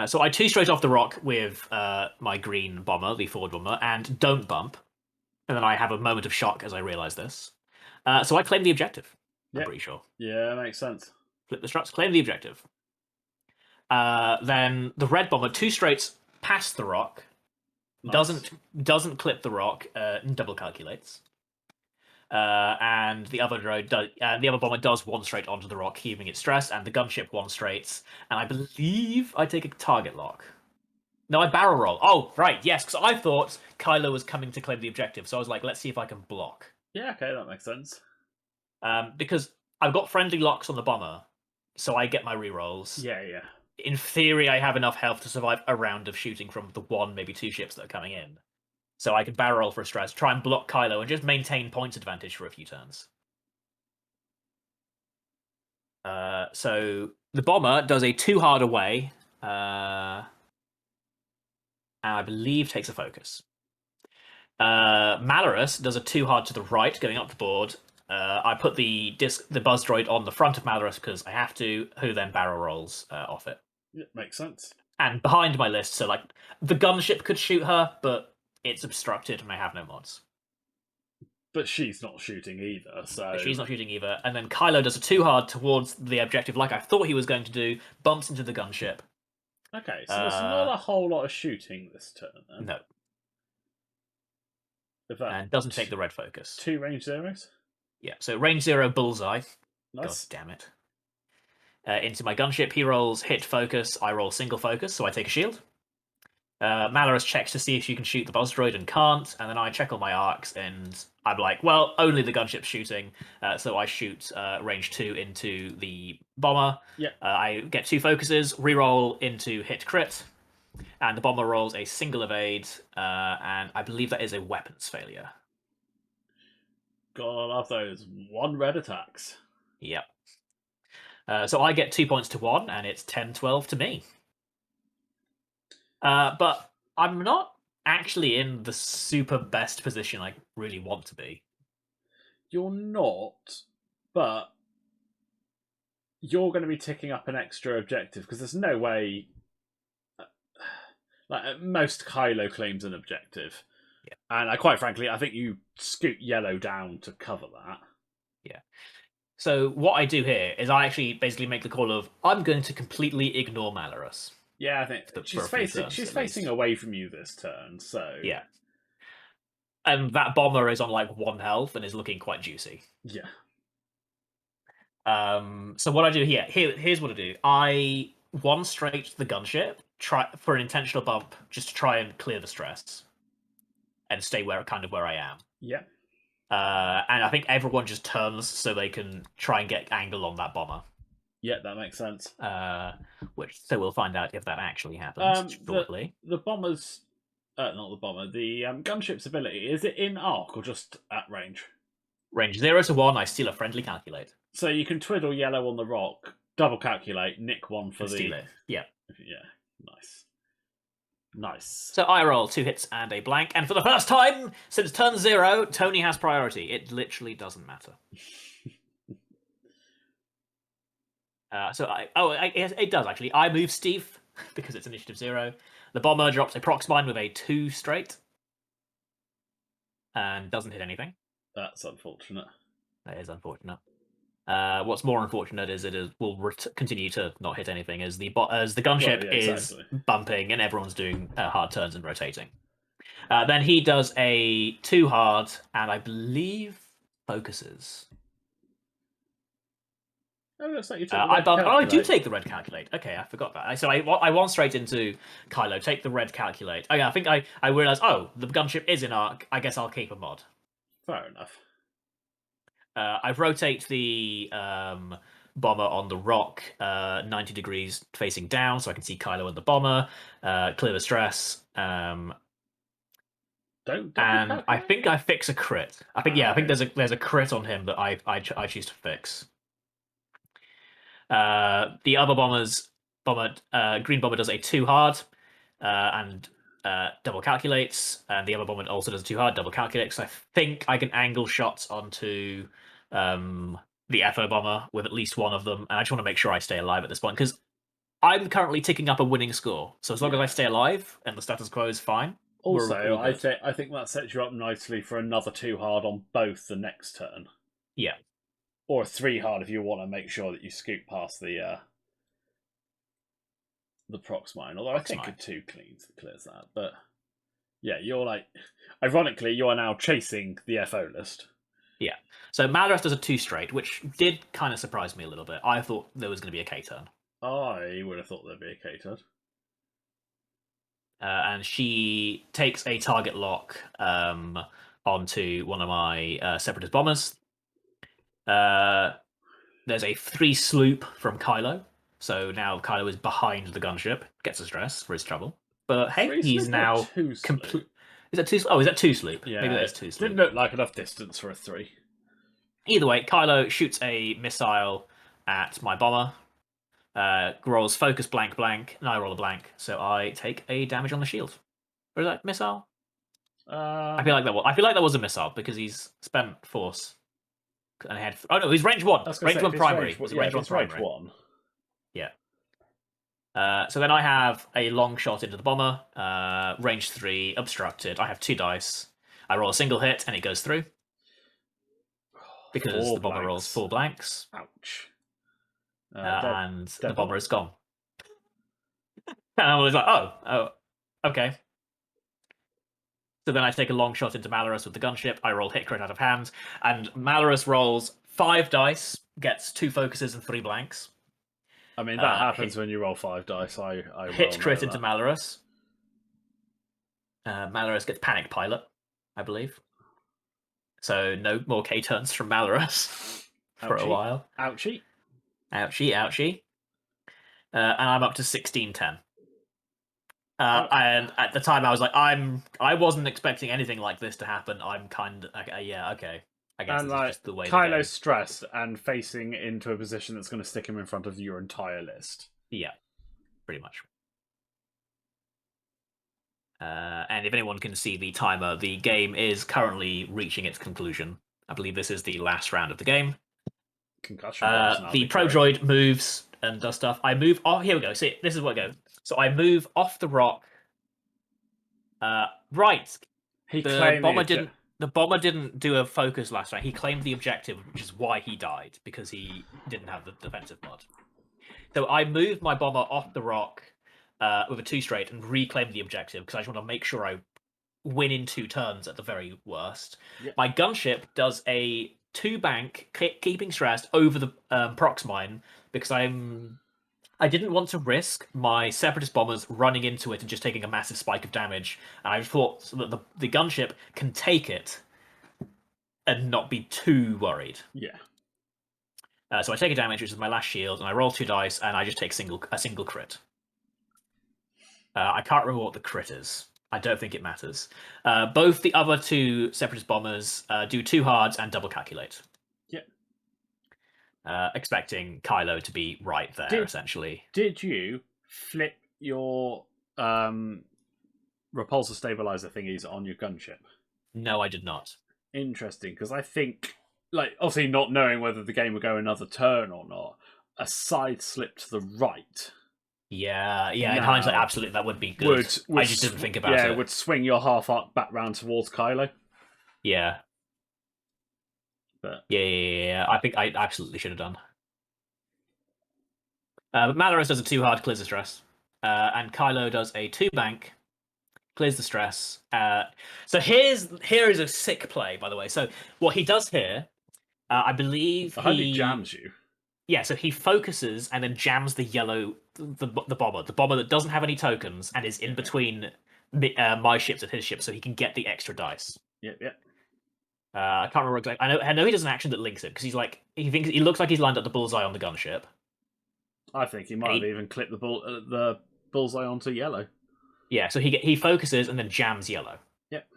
S2: So I two straight off the rock with my green bomber, the forward bomber, and don't bump. And then I have a moment of shock as I realize this. So I claim the objective. I'm
S1: Yep.
S2: pretty sure.
S1: Yeah, makes sense.
S2: Flip the struts, claim the objective. Then the red bomber, two straights past the rock,
S1: Nice.
S2: doesn't clip the rock, and double calculates. And the other bomber does one straight onto the rock, keeping it stressed, and the gunship one straight. And I believe I take a target lock. No, I barrel roll. Oh, right, yes, because I thought Kylo was coming to claim the objective, so I was like, let's see if I can block.
S1: Yeah, okay, that makes sense.
S2: Because I've got friendly locks on the bomber, so I get my rerolls.
S1: Yeah, yeah.
S2: In theory, I have enough health to survive a round of shooting from the one, maybe two ships that are coming in. So I can barrel roll for a stress, try and block Kylo, and just maintain points advantage for a few turns. So the bomber does a 2 hard away, and I believe takes a focus. Malorus does a 2 hard to the right, going up the board. I put the buzz droid on the front of Malorus because I have to, who then barrel rolls off it.
S1: Yeah, makes sense.
S2: And behind my list, so like the gunship could shoot her, but it's obstructed and I have no mods.
S1: But she's not shooting either, so
S2: She's not shooting either. And then Kylo does a 2 hard towards the objective, like I thought he was going to do, bumps into the gunship.
S1: okay. So there's not a whole lot of shooting this turn, then.
S2: No.
S1: And
S2: doesn't take the red focus.
S1: 2 range zeros.
S2: Yeah, so range 0 bullseye.
S1: Nice.
S2: God damn it. Into my gunship, he rolls hit focus, I roll single focus, so I take a shield. Malorus checks to see if she can shoot the buzz droid and can't, and then I check all my arcs, and I'm like, well, only the gunship's shooting, so I shoot range 2 into the bomber.
S1: Yeah.
S2: I get 2 focuses, reroll into hit crit, and the bomber rolls a single evade, and I believe that is a weapons failure.
S1: God, I love those 1 red attacks.
S2: Yep. So I get 2 points to 1, and it's 10-12 to me. But I'm not actually in the super best position I really want to be.
S1: You're not, but you're going to be ticking up an extra objective because there's no way. Like at most, Kylo claims an objective,
S2: yeah.
S1: And quite frankly, I think you scoot yellow down to cover that.
S2: Yeah. So what I do here is I actually basically make the call of I'm going to completely ignore Malorus.
S1: Yeah, I think she's facing away from you this turn, so
S2: yeah. And that bomber is on like 1 health and is looking quite juicy.
S1: Yeah.
S2: So what I do here's what I do. I 1 straight the gunship, try for an intentional bump, just to try and clear the stress, and stay where I am.
S1: Yeah.
S2: And I think everyone just turns so they can try and get angle on that bomber.
S1: Yeah, that makes sense.
S2: So we'll find out if that actually happens shortly.
S1: The bomber's, not the bomber. The gunship's ability, is it in arc or just at range?
S2: Range 0 to 1. I steal a friendly calculate.
S1: So you can twiddle yellow on the rock, double calculate, nick 1 for
S2: steal it. Yeah.
S1: Yeah. Nice.
S2: So I roll 2 hits and a blank, and for the first time since turn 0, Tony has priority. It literally doesn't matter. It does actually. I move Steve because it's initiative 0. The bomber drops a prox mine with a 2 straight and doesn't hit anything.
S1: That's unfortunate.
S2: That is unfortunate. What's more unfortunate is will continue to not hit anything as the gunship is bumping and everyone's doing hard turns and rotating. Then he does a 2 hard and I believe focuses.
S1: Oh, looks like you took
S2: I do take the red calculate. Okay, I forgot that. So I won straight into Kylo. Take the red calculate. Oh yeah, I think I realized. Oh, the gunship is in arc. I guess I'll keep a mod.
S1: Fair enough.
S2: I rotate the bomber on the rock 90 degrees facing down, so I can see Kylo and the bomber. Clear the stress.
S1: And
S2: I think I fix a crit. I think there's a crit on him that I choose to fix. The other green bomber does a 2 hard, and double calculates, and the other bomber also does too hard, double calculates. So I think I can angle shots onto the FO bomber with at least one of them, and I just want to make sure I stay alive at this point because I'm currently ticking up a winning score. So as long as I stay alive and the status quo is fine,
S1: Also,
S2: we're all good.
S1: I think that sets you up nicely for another 2 hard on both the next turn,
S2: Yeah,
S1: or a 3 hard if you want to make sure that you scoot past the prox mine. Although I think a 2 clears that, but yeah, you're like, ironically, you are now chasing the FO list.
S2: yeah. So Malorus does a 2 straight, which did kind of surprise me a little bit. I thought there was going to be a K turn.
S1: I would have thought there'd be a K turn.
S2: And she takes a target lock onto one of my Separatist bombers. There's a 3 sloop from Kylo. So now Kylo is behind the gunship, gets a stress for his trouble. But hey,
S1: 3
S2: he's
S1: sloop or
S2: now
S1: 2
S2: complete.
S1: sloop?
S2: Is that 2? Oh, is that 2 sloop?
S1: Yeah,
S2: Maybe that is 2 sloop.
S1: didn't look like enough distance for a 3.
S2: Either way, Kylo shoots a missile at my bomber. Rolls focus blank blank, and I roll a blank, so I take a damage on the shield. Or is that missile? I feel like that was a missile because he's spent force and had. Oh no, he's range 1. Range 1 primary.
S1: Range 1.
S2: Yeah. So then I have a long shot into the bomber. Range 3, obstructed. I have 2 dice. I roll a single hit and it goes through because the bomber rolls 4 blanks.
S1: Ouch.
S2: And the bomber is gone. And I was like, oh, okay. So then I take a long shot into Malorus with the gunship. I roll hit crit out of hand, and Malorus rolls 5 dice, gets 2 focuses and 3 blanks.
S1: I mean, that happens when you roll 5 dice. I
S2: hit crit into Malorus. Malorus gets panic pilot, I believe. So no more K turns from Malorus for a while.
S1: Ouchie.
S2: Ouchie, ouchie. And I'm up to 16-10. And at the time, I was like, I wasn't expecting anything like this to happen. I'm kind of yeah, okay. I guess
S1: and
S2: this is just the way.
S1: Kylo's stressed and facing into a position that's going to stick him in front of your entire list.
S2: Yeah, pretty much. And if anyone can see the timer, the game is currently reaching its conclusion. I believe this is the last round of the game.
S1: Concussion.
S2: The pro droid moves and does stuff. I move. Oh, here we go. See, this is what I go. So I move off the rock. Right. The bomber didn't do a focus last round. He claimed the objective, which is why he died, because he didn't have the defensive mod. So I moved my bomber off the rock with a 2 straight and reclaimed the objective because I just want to make sure I win in 2 turns at the very worst. Yep. My gunship does a 2 bank, keeping stressed over the prox mine because I didn't want to risk my Separatist bombers running into it and just taking a massive spike of damage. And I thought so that the gunship can take it and not be too worried.
S1: Yeah.
S2: So I take a damage, which is my last shield, and I roll 2 dice, and I just take a single crit. I can't remember what the crit is. I don't think it matters. Both the other 2 Separatist bombers do 2 hards and double calculate.
S1: Yep.
S2: Expecting Kylo to be right there, essentially.
S1: Did you flip your repulsor stabilizer thingies on your gunship?
S2: No, I did not.
S1: Interesting, because I think, obviously not knowing whether the game would go another turn or not, a side slip to the right.
S2: Yeah, in hindsight, absolutely, that would be good. I just didn't think about it.
S1: Yeah, would swing your half arc back round towards Kylo.
S2: Yeah.
S1: But
S2: yeah. I think I absolutely should have done. But Malorus does a 2 hard, clears the stress. And Kylo does a 2 bank, clears the stress. So here is a sick play, by the way. So what he does here, I believe
S1: he jams you.
S2: Yeah, so he focuses and then jams the bomber that doesn't have any tokens and is in between my ships and his ships, so he can get the extra dice.
S1: Yep.
S2: I can't remember exactly. I know he does an action that links it because he looks like he's lined up the bullseye on the gunship.
S1: I think he might have even clipped the bullseye onto yellow.
S2: Yeah, so he focuses and then jams yellow.
S1: Yep.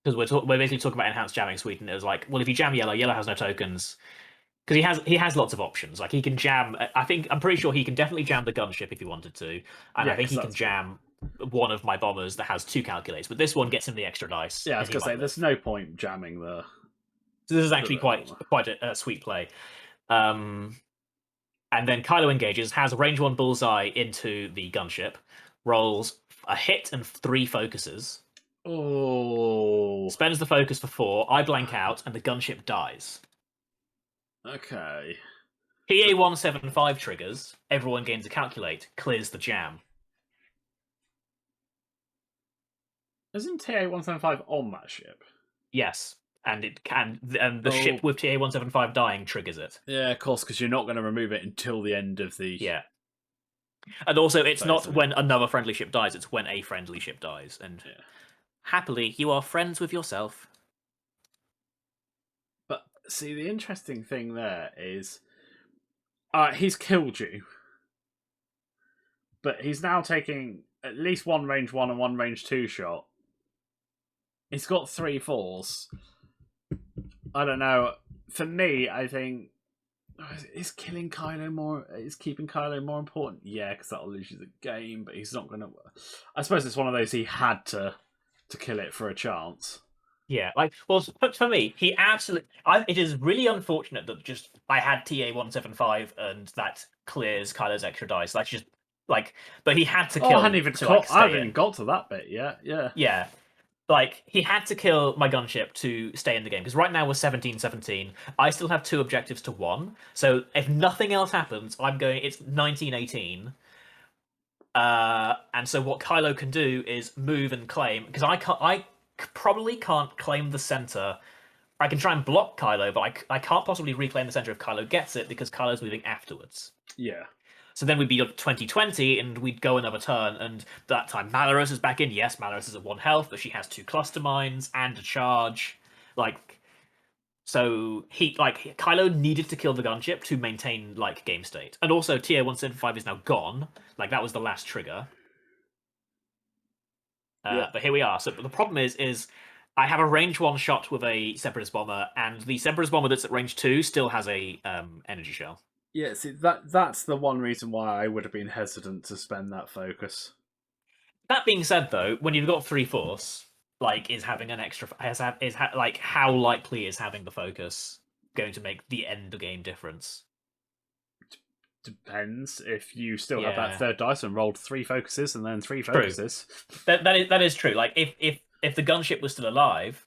S2: Because we're basically talking about enhanced jamming suite, and it was like, well, if you jam yellow, yellow has no tokens. because he has lots of options. Like he can jam. I'm pretty sure he can definitely jam the gunship if he wanted to, and
S1: Yeah,
S2: I think
S1: because
S2: he can
S1: that's
S2: jam one of my bombers that has two calculates. But this one gets him the extra dice,
S1: yeah. I
S2: and
S1: was
S2: he
S1: gonna say
S2: might
S1: there's
S2: live.
S1: no point jamming
S2: So this is
S1: the
S2: actually
S1: little
S2: quite
S1: bomber.
S2: a sweet play. Um, and then Kylo engages, has a range one bullseye into the gunship, rolls a hit and three focuses,
S1: Oh,
S2: spends the focus for four. I blank out, and the gunship dies.
S1: okay. So
S2: PA-175 triggers, everyone gains a calculate, clears the jam.
S1: isn't TA-175 on that ship?
S2: Yes, and it can, and the
S1: Oh,
S2: ship with TA-175 dying triggers it.
S1: yeah, of course, because you're not going to remove it until the end of the
S2: Yeah, and also it's
S1: phase.
S2: not when another friendly ship dies; it's when a friendly ship dies. And
S1: Yeah,
S2: happily, you are friends with yourself.
S1: but see, the interesting thing there is, he's killed you, but he's now taking at least one range one and one range two shot. He's got 3 4s. I don't know. For me, I think is killing Kylo more. Is keeping Kylo more important? Yeah, because that'll lose you the game. But he's not going to. I suppose it's one of those he had to kill it for a chance.
S2: Yeah, like, well, for me, he absolutely. It is really unfortunate that just I had TA-175 and that clears Kylo's extra dice. That's just like, but he had to
S1: Oh, I hadn't
S2: kill
S1: even
S2: to like
S1: I hadn't
S2: stay
S1: even
S2: in.
S1: got to that bit yet. Yeah.
S2: Yeah, like he had to kill my gunship to stay in the game because right now we're 17-17. I still have two objectives to one. So if nothing else happens, I'm going. It's 19-18. And so what Kylo can do is move and claim because I probably can't claim the center. I can try and block Kylo, but I can't possibly reclaim the center if Kylo gets it because Kylo's moving afterwards.
S1: Yeah.
S2: So then we'd be on 2020 and we'd go another turn, and that time Malarus is back in. Yes, Malarus is at 1 health, but she has two cluster mines and a charge. Like, so Kylo needed to kill the gunship to maintain like game state. And also TA-175 is now gone. Like that was the last trigger.
S1: Yeah.
S2: But here we are. So the problem is I have a range one shot with a Separatist bomber, and the Separatist bomber that's at range two still has a energy shell.
S1: Yeah. See, that's the one reason why I would have been hesitant to spend that focus.
S2: That being said, though, when you've got three force, like is having an extra like how likely is having the focus going to make the end game difference?
S1: Depends if you still have that
S2: Yeah,
S1: third dice and rolled 3 focuses and then three
S2: true.
S1: focuses.
S2: That is true. Like if the gunship was still alive,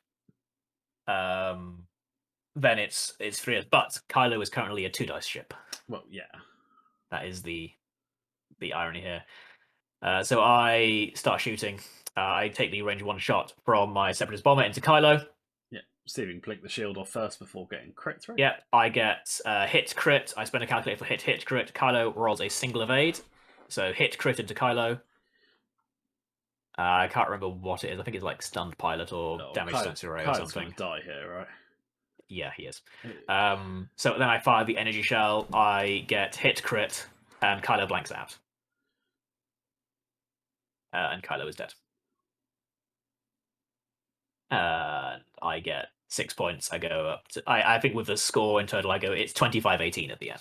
S2: um, then it's three. But Kylo is currently a two dice ship.
S1: Well, yeah.
S2: That is the irony here. So I start shooting. I take the range one shot from my Separatist bomber into Kylo.
S1: Yeah. See if you can blink the shield off first before getting crit through.
S2: Yeah, I get hit crit. I spend a calculator for hit crit. Kylo rolls a single evade. So hit crit into Kylo. I can't remember what it is. I think it's like stunned pilot or damage sensory array or
S1: Kyle's going
S2: something.
S1: to die here, right?
S2: Yeah, he is. So then I fire the energy shell. I get hit crit, and Kylo blanks out. And Kylo is dead. I get 6 points. I go up to. I think with the score in total, it's 25-18 at the end.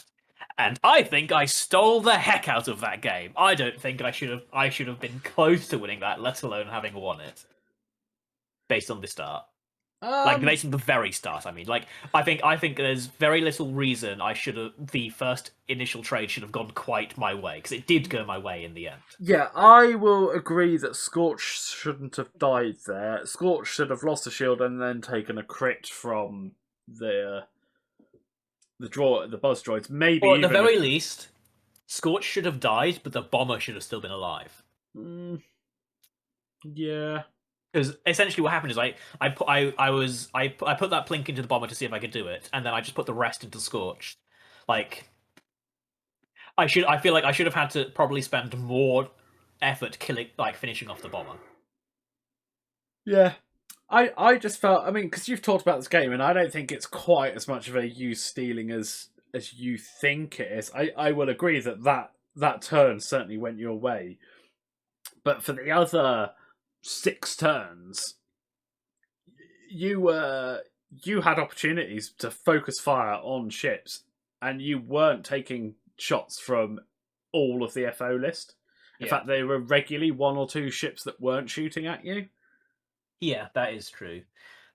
S2: And I think I stole the heck out of that game. I don't think I should have been close to winning that, let alone having won it. Based on the start. Like based on the very start, I mean. Like I think there's very little reason the first initial trade should have gone quite my way, because it did go my way in the end.
S1: Yeah, I will agree that Scorch shouldn't have died there. Scorch should have lost a shield and then taken a crit from the buzz droids. Maybe
S2: Or at the
S1: even
S2: very least, Scorch should have died, but the bomber should have still been alive.
S1: Yeah.
S2: Because essentially what happened is I put that plink into the bomber to see if I could do it, and then I just put the rest into Scorch. Like I feel like I should have had to probably spend more effort finishing off the bomber.
S1: Yeah. I just felt, I mean, because you've talked about this game, and I don't think it's quite as much of a you stealing as you think it is. I will agree that turn certainly went your way. But for the other 6 turns, you had opportunities to focus fire on ships and you weren't taking shots from all of the FO list. In fact, there were regularly 1 or 2 ships that weren't shooting at you.
S2: Yeah, that is true.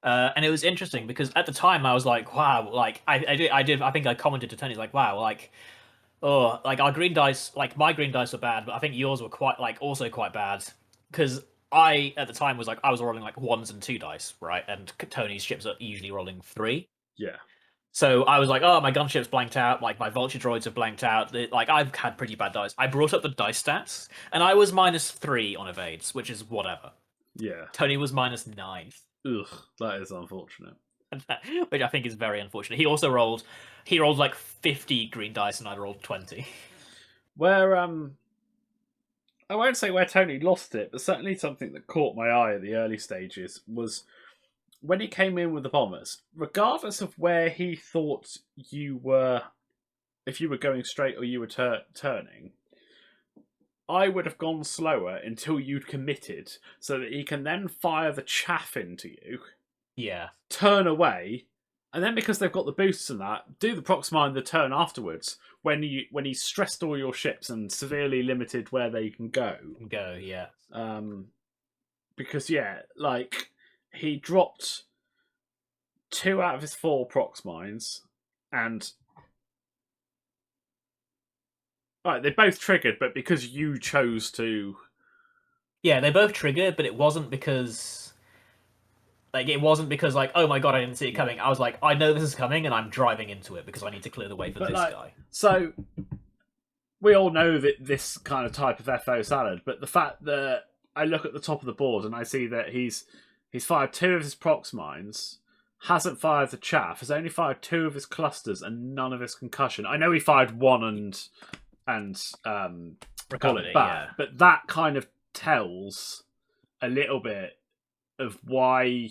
S2: And it was interesting because at the time I was like, wow, like I think I commented to Tony like, wow, like, oh, like our green dice, like my green dice were bad, but I think yours were quite like also quite bad because I at the time was like I was rolling like 1s and 2 dice, right? And Tony's ships are usually rolling 3.
S1: Yeah.
S2: So I was like, oh, my gunship's blanked out, like my vulture droids have blanked out. Like I've had pretty bad dice. I brought up the dice stats, and I was -3 on evades, which is whatever.
S1: Yeah.
S2: Tony was -9.
S1: Ugh, that is unfortunate.
S2: Which I think is very unfortunate. He rolled like 50 green dice, and I rolled 20.
S1: Where I won't say where Tony lost it, but certainly something that caught my eye at the early stages was when he came in with the bombers. Regardless of where he thought you were, if you were going straight or you were turning, I would have gone slower until you'd committed, so that he can then fire the chaff into you.
S2: Yeah.
S1: Turn away, and then because they've got the boosts and that, do the Proxmine the turn afterwards when he's stressed all your ships and severely limited where they can go.
S2: Yeah.
S1: Because like he dropped 2 out of his 4 Proxmines, and right, they both triggered, but because you chose to.
S2: Yeah, they both triggered, but it wasn't because like, oh my god, I didn't see it coming. I was like, I know this is coming, and I'm driving into it because I need to clear the way for this guy.
S1: So we all know that this kind of type of FO salad, but the fact that I look at the top of the board and I see that he's fired 2 of his Proxmines, hasn't fired the chaff, has only fired 2 of his clusters and none of his concussion. I know he fired 1 and
S2: Recovered it,
S1: back, but that kind of tells a little bit of why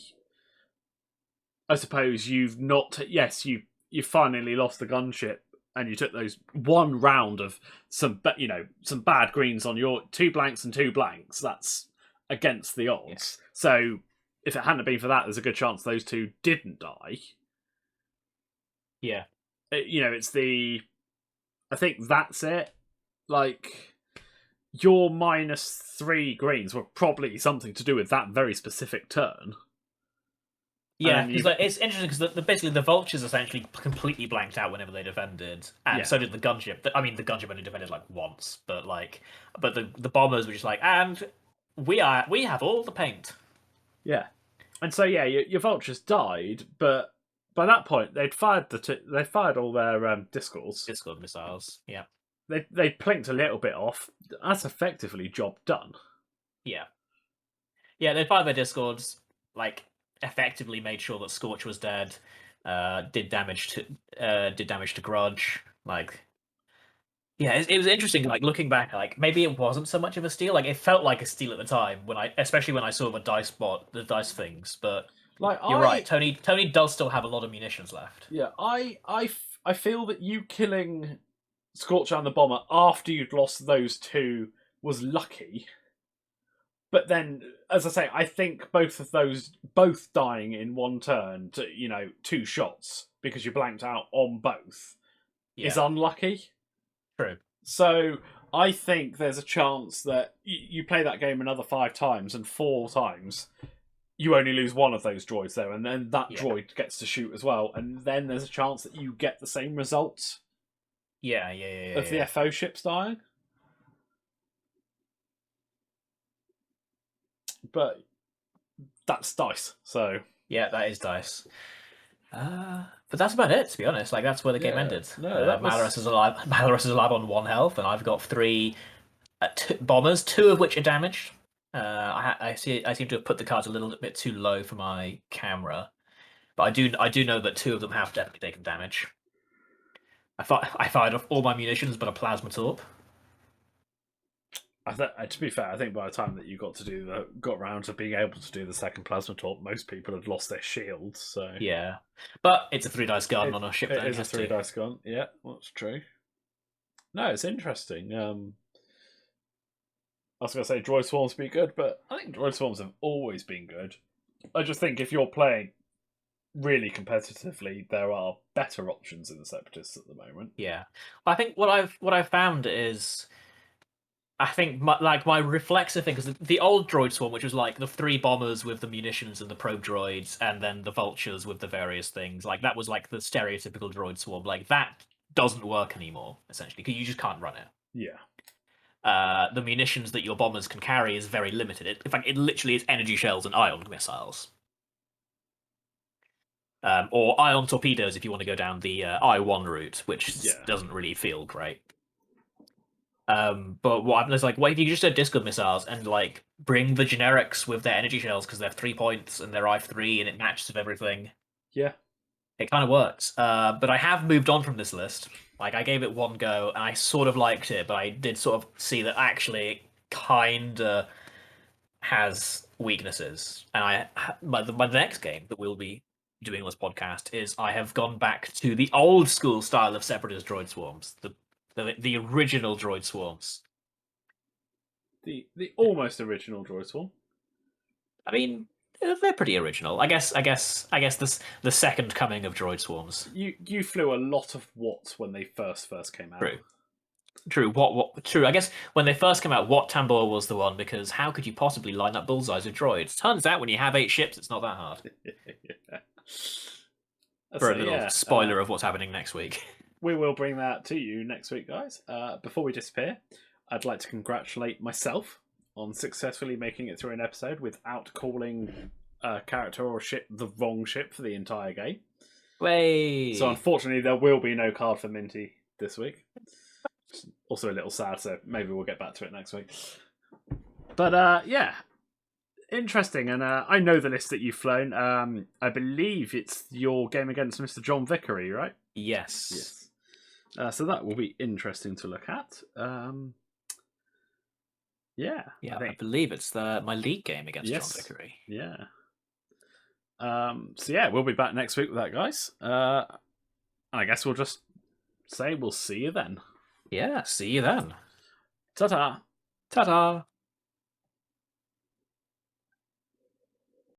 S1: I suppose you've not. Yes, you finally lost the gunship, and you took those 1 round of some bad greens on your 2 blanks and 2 blanks. That's against the odds. Yeah. So if it hadn't been for that, there's a good chance those 2 didn't die.
S2: Yeah,
S1: it's the. I think that's it. Like, your -3 greens were probably something to do with that very specific turn.
S2: Yeah, because it's interesting because basically the vultures essentially completely blanked out whenever they defended, and so did the gunship. I mean, the gunship only defended like once, but the bombers were just like, and we have all the paint.
S1: Yeah, and so your vultures died, but by that point they'd fired all their
S2: Discord missiles. Yeah,
S1: they plinked a little bit off. That's effectively job done.
S2: Yeah, they fired their Discords, like effectively made sure that Scorch was dead. Did damage to Grudge. Like, yeah, it was interesting. Like, looking back, like maybe it wasn't so much of a steal. Like, it felt like a steal at the time especially when I saw the dice things. But
S1: like,
S2: you're right. Tony does still have a lot of munitions left.
S1: Yeah, I feel that you killing Scorch and the bomber after you'd lost those 2 was lucky. But then, as I say, I think both dying in 1 turn to 2 shots because you blanked out on both is unlucky.
S2: True.
S1: So I think there's a chance that you play that game another 5 times, and 4 times you only lose 1 of those droids there, and then that droid gets to shoot as well, and then there's a chance that you get the same result. Of the FO ships dying. But that's dice, so
S2: yeah, that is dice. But that's about it, to be honest. Like, that's where the game ended.
S1: No,
S2: Malorus is alive. Malorus is alive on 1 health, and I've got 3 bombers, 2 of which are damaged. I seem to have put the cards a little bit too low for my camera, but I do know that 2 of them have definitely taken damage. I fired off all my munitions, but a plasma torp.
S1: To be fair, I think by the time that you got around to being able to do the second plasma torp, most people had lost their shields. So
S2: yeah, but it's a 3 dice gun on a ship.
S1: It is a 3 dice gun. Yeah, that's true. No, it's interesting. I was going to say droid swarms be good, but I think droid swarms have always been good. I just think if you're playing really competitively, there are better options in the Separatists at the moment.
S2: Yeah, I think what I've found is I think my reflexive thing, because the old droid swarm, which was like the 3 bombers with the munitions and the probe droids, and then the vultures with the various things, like that was like the stereotypical droid swarm. Like that doesn't work anymore, essentially, because you just can't run it.
S1: Yeah.
S2: The munitions that your bombers can carry is very limited. In fact, it literally is energy shells and ion missiles. Or ion torpedoes if you want to go down the I-1 route, which doesn't really feel great. But what happens is like, what if you just said disco missiles and like bring the generics with their energy shells because they're 3 points and they're I3 and it matches with everything.
S1: Yeah.
S2: It kind of works. But I have moved on from this list. Like I gave it one go and I sort of liked it, but I did sort of see that actually it kind of has weaknesses. And my next game that we'll be doing on this podcast is I have gone back to the old school style of Separatist droid swarms, the original droid swarms.
S1: The almost original droid swarm.
S2: I mean, they're pretty original. I guess this the second coming of droid swarms.
S1: You flew a lot of Watts when they first came out.
S2: True. True. I guess when they first came out, Wat Tambor was the one, because how could you possibly line up bullseyes with droids? Turns out when you have 8 ships, it's not that hard.
S1: Yeah.
S2: For a little spoiler of what's happening next week.
S1: We will bring that to you next week, guys. Before we disappear, I'd like to congratulate myself on successfully making it through an episode without calling a character or ship the wrong ship for the entire game.
S2: Way.
S1: So unfortunately, there will be no card for Minty this week. Also a little sad, so maybe we'll get back to it next week. But yeah, interesting. And I know the list that you've flown. I believe it's your game against Mr. John Vickery, right?
S2: Yes.
S1: So that will be interesting to look at. Yeah.
S2: I believe it's my league game against John Vickery.
S1: Yeah. So yeah, we'll be back next week with that, guys. And I guess we'll just say we'll see you then.
S2: Yeah, see you then.
S1: Ta-ta.
S2: Ta-ta.